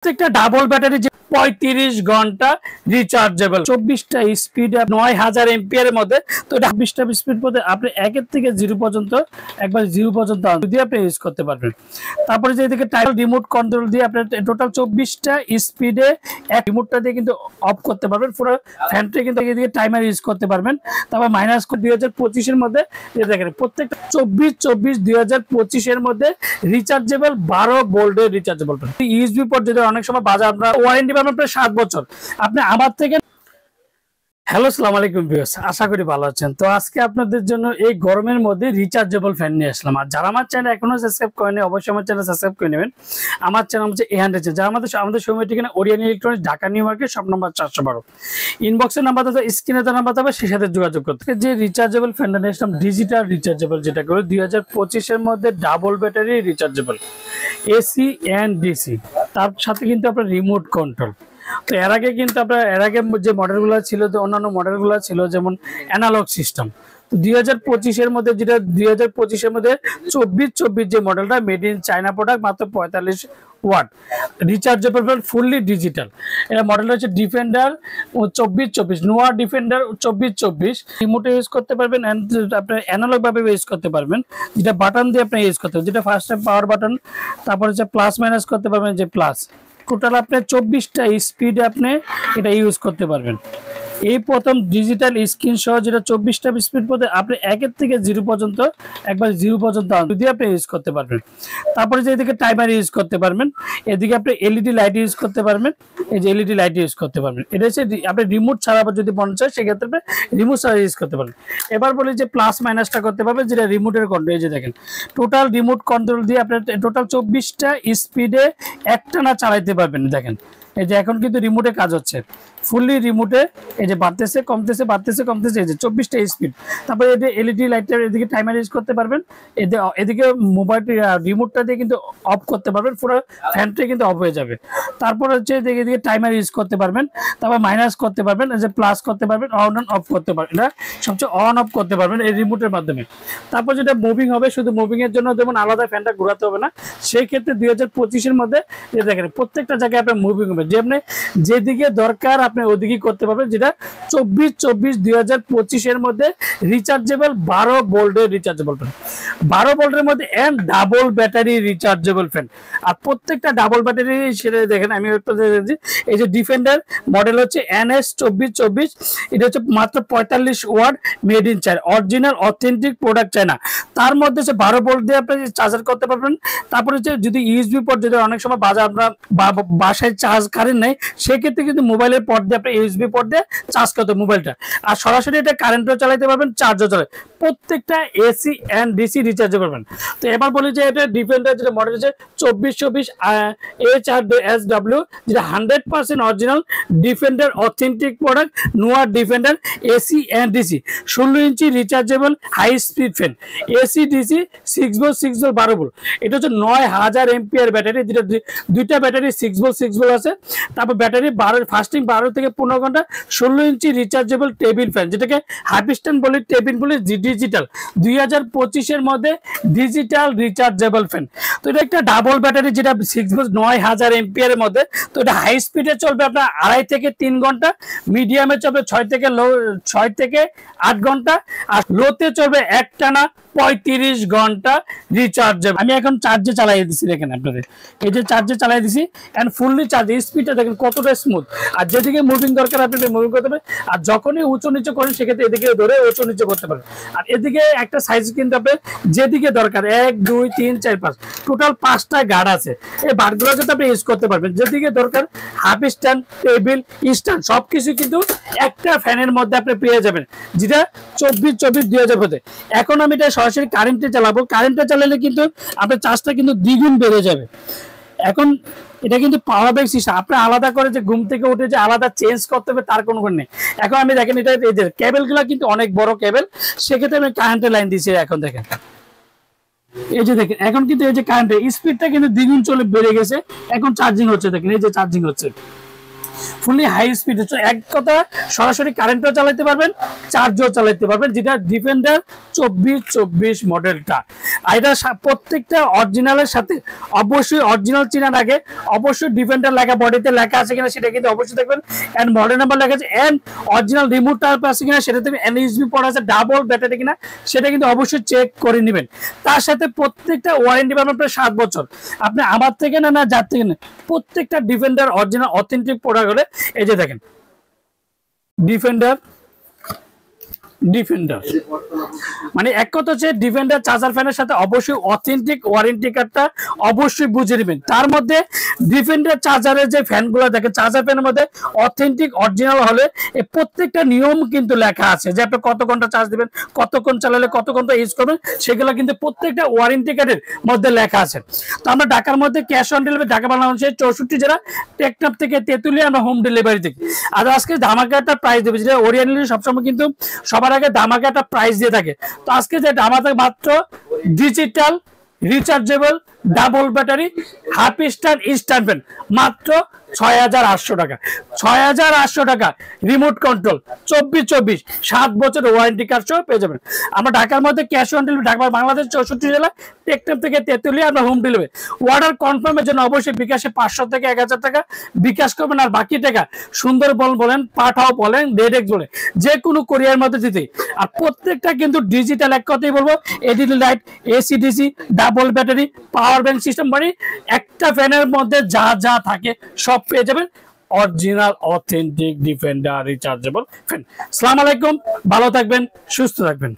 প্রত্যেকটা double battery 35 ঘন্টা rechargeable, 24টা speed, 9000 ampere এর মধ্যে। তো এটা 20টা স্পিড মধ্যে আপনি 1 থেকে 0 পর্যন্ত, একবার 0 পর্যন্ত যদি আপনি ইউজ করতে পারবেন। তারপরে যে এদিকে টাইম রিমোট কন্ট্রোল দিয়ে আপনি টোটাল 24টা স্পিডে এক রিমোটটা দিয়ে কিন্তু অফ করতে পারবেন। পুরো ফ্যানটা কিন্তু এদিকে টাইমার ইউজ করতে পারবেন। তারপর মাইনাস 2025 এর মধ্যে দেখেন প্রত্যেকটা 24/2025 এর মধ্যে রিচার্জেবল 12 ভোল্টের রিচার্জেবল ইউএসবি পোর্ট। যদি অনেক সময় বাজার আমরা ওয়ারেন্টি পাবেন প্রায় 7 বছর। আপনি আমার থেকে হ্যালো আসসালামু আলাইকুম ভিউয়ার্স, আশা করি ভালো আছেন। তো আজকে আপনাদের জন্য এই গরমের মধ্যে রিচার্জেবল ফ্যান নিয়ে আসলাম। আর যারা আমার চ্যানেল এখনো সাবস্ক্রাইব করেনি অবশ্যই আমার চ্যানেল সাবস্ক্রাইব করে নেবেন। আমার চ্যানেল হচ্ছে A100, যারা আমাদের সময় ঠিকানা Orion electronics, Dhaka New Market, shop number 412। ইনবক্সের নাম্বার তো স্ক্রিনে তো নাম্বার হবে, সেই সাথে যোগাযোগ করতে। যে রিচার্জেবল ফ্যানটা নিয়ে আসলাম ডিজিটাল রিচার্জেবল, যেটা করে 2025 এর মধ্যে double battery rechargeable, AC and DC, তার সাথে কিন্তু আপনার রিমোট কন্ট্রোল। তো এর আগে কিন্তু আপনার যে মডেলগুলো ছিল, অন্যান্য মডেলগুলো ছিল যেমন অ্যানালগ সিস্টেম। 2025 এর মধ্যে, যেটা 2025 এর মধ্যে 24 যে মডেলটা, মেড ইন চায়না প্রোডাক্ট, মাত্র 45 ওয়াট রিচার্জেবল, ফুললি ডিজিটাল। এটা মডেলটা হচ্ছে ডিফেন্ডার 2424, নোয়া ডিফেন্ডার 2424। রিমোটে ইউজ করতে পারবেন, আপনার অ্যানালগ ভাবে ইউজ করতে পারবেন, যেটা বাটন দিয়ে আপনি ইউজ করতে পারবেন, যেটা ফার্স্ট টাইম পাওয়ার বাটন। তারপর হচ্ছে প্লাস মাইনাস করতে পারবেন, যে প্লাস। টোটাল আপনি 24টা স্পিডে আপনি এটা ইউজ করতে পারবেন। এই প্রথম ডিজিটাল স্ক্রিন সহ, যেটা 24টা স্পিড পথে আপনি 1 থেকে 0 পর্যন্ত, একবার 0 পর্যন্ত যদি আপনি ইউজ করতে পারবেন। তারপরে যে এদিকে টাইমার ইউজ করতে পারবেন, এদিকে আপনি এলইডি লাইট ইউজ করতে পারবেন, এই যে এলইডি লাইট ইউজ করতে পারবেন। এটা হচ্ছে আপনি রিমোট ছাড়া যদি মনে চায় সেক্ষেত্রে আপনি রিমোট ছাড়া ইউজ করতে পারবেন। এবার বলি যে প্লাস মাইনাসটা করতে পারবেন, যেটা রিমোটের কন্ট্রোল। এই যে দেখেন টোটাল রিমোট কন্ট্রোল দিয়ে আপনি টোটাল 24টা স্পিডে একটানা চালাইতে পারবেন। দেখেন এই যে এখন কিন্তু রিমোটে কাজ হচ্ছে, ফুললি রিমোটে। এই যে বাড়তেছে কমতেছে, বাড়তেছে কমতেছে, এই যে 24টা স্পিড। তারপরে এই যে এলইডি লাইটটার এদিকে টাইমার ইউজ করতে পারবেন, এদিকে মোবাইল রিমোটটা দিয়ে কিন্তু অফ করতে পারবেন, পুরো ফ্যানটা কিন্তু অফ হয়ে যাবে। তারপর হচ্ছে এদিকে টাইমার ইউজ করতে পারবেন, তারপর মাইনাস করতে পারবেন, এই যে প্লাস করতে পারবেন, অন অন অফ করতে পারবেন। এটা সবচেয়ে অন অফ করতে পারবেন এই রিমোটের মাধ্যমে। তারপর যেটা মুভিং হবে, শুধু মুভিং এর জন্য যেমন আলাদা ফ্যানটা ঘোরাতে হবে না, সেই ক্ষেত্রে 2025 এর মধ্যে দেখেন প্রত্যেকটা জায়গায় আপনার মুভিং হবে, যেমনি যেদিকে দরকার আপনি ওদিকে করতে পারবেন। যেটা 24/2025 এর মধ্যে রিচার্জেবল 12 ভোল্টের রিচার্জেবল ফ্যান, 12 ভোল্টের মধ্যে and double battery rechargeable fan. আর প্রত্যেকটা ডাবল ব্যাটারি সেটা দেখেন, আমি একটু দেখেছি। এই যে ডিফেন্ডার মডেল হচ্ছে NS2424, এটা হচ্ছে মাত্র 45 watt, made in China, original authentic product China. তার মধ্যে হচ্ছে 12 ভোল্ট দিয়ে আপনি চার্জার করতে পারবেন। তারপরে হচ্ছে যদি ইউএসবি পোর্ট, যদি অনেক সময় আমরা বাসায় চার্জ কারেন্ট নেই, সেক্ষেত্রে কিন্তু মোবাইলের পোর্ট দিয়ে আপনি ইউএসবি পোর্ট দিয়ে চার্জ করতে মোবাইলটা। আর সরাসরি এটা কারেন্টও চালাতে পারবেন, চার্জও চালাতে। প্রত্যেকটা এসি এন্ড ডিসি রিচার্জেবল পারবেন। তো এবার বলি যে এটা ডিফেন্ডার, যেটা মডেল হচ্ছে 2424 HRSW, যেটা 100% অরিজিনাল ডিফেন্ডার অথেন্টিক প্রোডাক্ট, নোয়া Defender AC and DC, 16 inch rechargeable high speed fan, AC DC 6 volt 6 volt 12 volt. এটা হচ্ছে 9000 এম্পিয়ার ব্যাটারি, যেটা দুইটা ব্যাটারি 6 ভোল্ট 6 ভোল্ট আছে। তারপর ব্যাটারি 12 ফাস্টিং 12 থেকে 15 ঘন্টা, 16 ইঞ্চি রিচার্জেবল টেবিল ফ্যান, যেটাকে হাইপিস্টন বলি, টেবিল বলি, ডিজিটাল। 2025 এর মধ্যে ডিজিটাল রিচার্জেবল ফ্যান। তো এটা একটা ডাবল ব্যাটারি, যেটা 6 ভোল্ট 9000 এম্পিয়ার এর মধ্যে। তো এটা হাই স্পিডে চলবে আপনার 2.5 থেকে 3 ঘন্টা, মিডিয়ামে চলবে 6 থেকে 8 ঘন্টা, আর লোতে চলবে একটানা 35 ঘন্টা রিচার্জেবল। আমি এখন চার্জে চালাই দিছি, দেখেন আপনাদের এই যে চার্জে চালাই দিছি এন্ড ফুললি চার্জ। স্পিডটা দেখেন কতটা স্মুথ। আর যেদিকে মুভিং দরকার আপনি মুভিং করতে পারেন, আর যখনই উঁচু নিচু করেন সেক্ষেত্রে এদিকে ধরে উঁচু নিচু করতে পারেন। আর এদিকে একটা সাইজ কিন্তু আপনি যেদিকে দরকার 1 2 3 4 5 টোটাল 5টা গার্ড আছে। এই গার্ডগুলো যাতে আপনি ইউজ করতে পারবেন, যেদিকে দরকার হাফ স্ট্যান্ড, টেবিল, স্ট্যান্ড সবকিছু কিন্তু একটা ফ্যানের মধ্যে আপনি পেয়ে যাবেন, যেটা 24/2025 হতে। এখন আমি এটা সরাসরি কারেন্টে চালাবো, কারেন্টে চালালে কিন্তু আপনার চার্জটা কিন্তু দ্বিগুণ বেড়ে যাবে। এখন এটা কিন্তু পাওয়ার ব্যাংক সিস্টেম, আপনি আলাদা করে যে ঘুম থেকে উঠে যে আলাদা চেঞ্জ করতে হবে তার কোনো নেই। এখন আমি দেখেন এটা এই যে কেবলগুলো কিন্তু অনেক বড় কেবল, সেক্ষেত্রে আমি কারেন্টের লাইন দিয়েছি। এখন দেখেন এই যে দেখেন এখন কিন্তু এই যে কারেন্টের স্পিডটা কিন্তু দ্বিগুণ চলে বেড়ে গেছে। এখন চার্জিং হচ্ছে, দেখেন এই যে চার্জিং হচ্ছে। ফুলি হাই স্পিড, এক কথা সরাসরি কারেন্টও চালাতে পারবেন, চার্জও চালাতে পারবেন, যেটা ডিফেন্ডার 2424 মডেলটা। আর এটা প্রত্যেকটা অরিজিনালের সাথে অবশ্যই অরিজিনাল চেনার আগে অবশ্যই ডিফেন্ডার লেখা, বডিতে লেখা আছে কিনা সেটা কিন্তু অবশ্যই দেখবেন, এন্ড মডেল নাম্বার লেখা আছে, এন্ড অরিজিনাল রিমোট টাইপ আছে কিনা সেটা তুমি এনইউএসবি পড়া আছে, ডাবল ব্যাটারি কিনা সেটা কিন্তু অবশ্যই চেক করে নেবেন। তার সাথে প্রত্যেকটা ওয়ারেন্টি পাবেন প্রায় 7 বছর। আপনি আমার থেকে না যার থেকে না, প্রত্যেকটা ডিফেন্ডার অরিজিনাল অথেন্টিক প্রোডাক্ট হলে এই যে দেখেন ডিফেন্ডার মানে এক কথা হচ্ছে ডিফেন্ডার চার্জার ফ্যানের সাথে অবশ্যই অথেন্টিক ওয়ারেন্টি কার্ডটা অবশ্যই বুঝে নেবেন। তার মধ্যে ডিফেন্ডার চার্জারের যে ফ্যানগুলো দেখেন, চার্জার ফ্যানের মধ্যে অথেন্টিক অরিজিনাল হলে এই প্রত্যেকটা নিয়ম কিন্তু লেখা আছে, যে আপনি কত ঘন্টা চার্জ দিবেন, কতক্ষণ চালালে কত ঘন্টা ইউজ করবেন, সেগুলো কিন্তু প্রত্যেকটা ওয়ারেন্টি কার্ডের মধ্যে লেখা আছে। তো আমরা ঢাকার মধ্যে ক্যাশ অন ডেলিভারি, ঢাকা বাংলাদেশের 64 জেলা, টেকনাফ থেকে তেতুলিয়া আমরা হোম ডেলিভারি দিই। আর আজকে ধামাকা প্রাইস দেবে, যেটা ওরিয়েন্টালি সবসময় কিন্তু সবার আগে ধামাকা একটা প্রাইস দিয়ে থাকে। তো আজকে যে ধামাকা মাত্র digital rechargeable double battery half star instant fan মাত্র 6800 টাকা, 6800 টাকা রিমোট কন্ট্রোল 2424 7 বছর ওয়ারেন্টি কার্ড সহ পেয়ে যাবেন। আমরা ঢাকার মধ্যে cash on delivery, Dhaka Bangladesh 64 জেলা, টেকনাফ থেকে তেতুলিয়া আমরা হোম ডেলিভারি। অর্ডার কনফার্মের জন্য অবশ্যই বিকাশে 500 থেকে 1000 টাকা বিকাশ করবেন, আর বাকি টাকা সুন্দরবন বলেন, পাঠাও বলেন, ডেডেক্স বলেন, যে কোনো কোরিয়ার মধ্যে দিতে। আর প্রত্যেকটা কিন্তু ডিজিটাল, এক কথাই বলবো LED light, AC DC, double battery, power bank system, মানে একটা ফ্যানের মধ্যে যা যা থাকে সব পেয়ে যাবেন original authentic defender rechargeable fan. আসসালামু আলাইকুম, ভালো থাকবেন, সুস্থ থাকবেন।